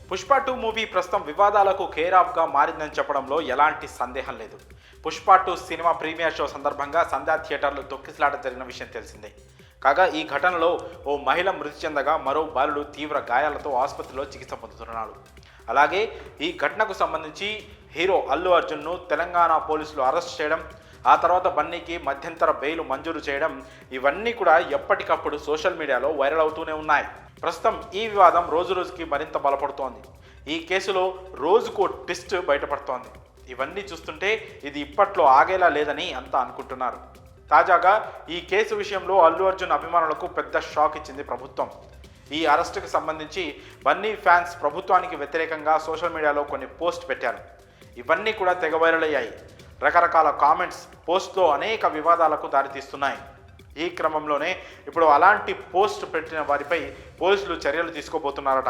Pushpa 2 movie ప్రస్తుతం వివాదాలకు care ఆఫ్గా మారిందని చెప్పడంలో ఎలాంటి సందేహం లేదు. పుష్ప 2 సినిమా ప్రీమియర్ షో సందర్భంగా సంధ్యా థియేటర్లో తొక్కిసలాట జరిగిన విషయం తెలిసిందే. కాగా ఈ ఘటనలో ఓ మహిళ మృతి చెందగా మరో బాలుడు తీవ్ర గాయాలతో ఆసుపత్రిలో చికిత్స పొందుతున్నాడు. అలాగే ఈ ఘటనకు సంబంధించి హీరో అల్లు అర్జున్ను తెలంగాణ పోలీసులు అరెస్ట్ చేయడం, ఆ తర్వాత బన్నీకి మధ్యంతర బెయిల్ మంజూరు చేయడం, ఇవన్నీ కూడా ఎప్పటికప్పుడు సోషల్ మీడియాలో వైరల్ అవుతూనే ఉన్నాయి. ప్రస్తుతం ఈ వివాదం రోజురోజుకి మరింత బలపడుతోంది. ఈ కేసులో రోజుకో ట్విస్ట్ బయటపడుతోంది. ఇవన్నీ చూస్తుంటే ఇది ఇప్పట్లో ఆగేలా లేదని అంతా అనుకుంటున్నారు. తాజాగా ఈ కేసు విషయంలో అల్లు అర్జున్ అభిమానులకు పెద్ద షాక్ ఇచ్చింది ప్రభుత్వం. ఈ అరెస్టుకు సంబంధించి బన్నీ ఫ్యాన్స్ ప్రభుత్వానికి వ్యతిరేకంగా సోషల్ మీడియాలో కొన్ని పోస్ట్ పెట్టారు. ఇవన్నీ కూడా తెగ వైరల్ అయ్యాయి. రకరకాల కామెంట్స్ పోస్ట్లో అనేక వివాదాలకు దారితీస్తున్నాయి. ఈ క్రమంలోనే ఇప్పుడు అలాంటి పోస్ట్ పెట్టిన వారిపై పోలీసులు చర్యలు తీసుకోబోతున్నారట.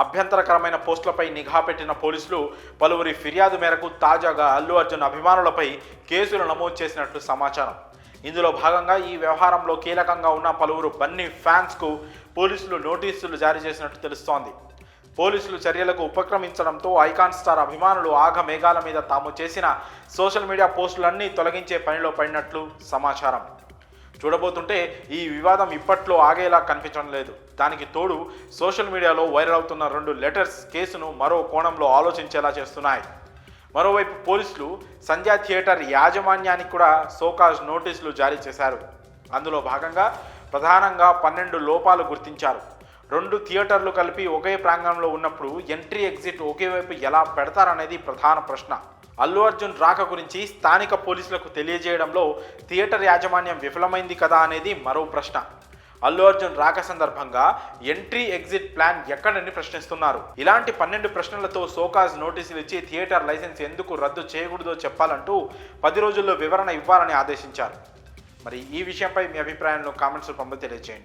అభ్యంతరకరమైన పోస్టులపై నిఘా పెట్టిన పోలీసులు పలువురి ఫిర్యాదు మేరకు తాజాగా అల్లు అర్జున్ అభిమానులపై కేసులు నమోదు చేసినట్లు సమాచారం. ఇందులో భాగంగా ఈ వ్యవహారంలో కీలకంగా ఉన్న పలువురు బన్నీ ఫ్యాన్స్కు పోలీసులు నోటీసులు జారీ చేసినట్టు తెలుస్తోంది. పోలీసులు చర్యలకు ఉపక్రమించడంతో ఐకాన్ స్టార్ అభిమానులు ఆగమేఘాల మీద తాము చేసిన సోషల్ మీడియా పోస్టులన్నీ తొలగించే పనిలో పడినట్లు సమాచారం. చూడబోతుంటే ఈ వివాదం ఇప్పట్లో ఆగేలా కనిపించడం లేదు. దానికి తోడు సోషల్ మీడియాలో వైరల్ అవుతున్న 2 లెటర్స్ కేసును మరో కోణంలో ఆలోచించేలా చేస్తున్నాయి. మరోవైపు పోలీసులు సంధ్యా థియేటర్ యాజమాన్యానికి కూడా సోకాజ్ నోటీసులు జారీ చేశారు. అందులో భాగంగా ప్రధానంగా 12 లోపాలు గుర్తించారు. 2 థియేటర్లు కలిపి ఒకే ప్రాంగణంలో ఉన్నప్పుడు ఎంట్రీ ఎగ్జిట్ ఒకే వైపు ఎలా పెడతారనేది ప్రధాన ప్రశ్న. అల్లు అర్జున్ రాక గురించి స్థానిక పోలీసులకు తెలియజేయడంలో థియేటర్ యాజమాన్యం విఫలమైంది కదా అనేది మరో ప్రశ్న. అల్లు అర్జున్ రాక సందర్భంగా ఎంట్రీ ఎగ్జిట్ ప్లాన్ ఎక్కడని ప్రశ్నిస్తున్నారు. ఇలాంటి 12 ప్రశ్నలతో సోకాజ్ నోటీసులు ఇచ్చి థియేటర్ లైసెన్స్ ఎందుకు రద్దు చేయకూడదో చెప్పాలంటూ 10 రోజుల్లో వివరణ ఇవ్వాలని ఆదేశించారు. మరి ఈ విషయంపై మీ అభిప్రాయాలను కామెంట్స్ రూపంలో తెలియజేయండి.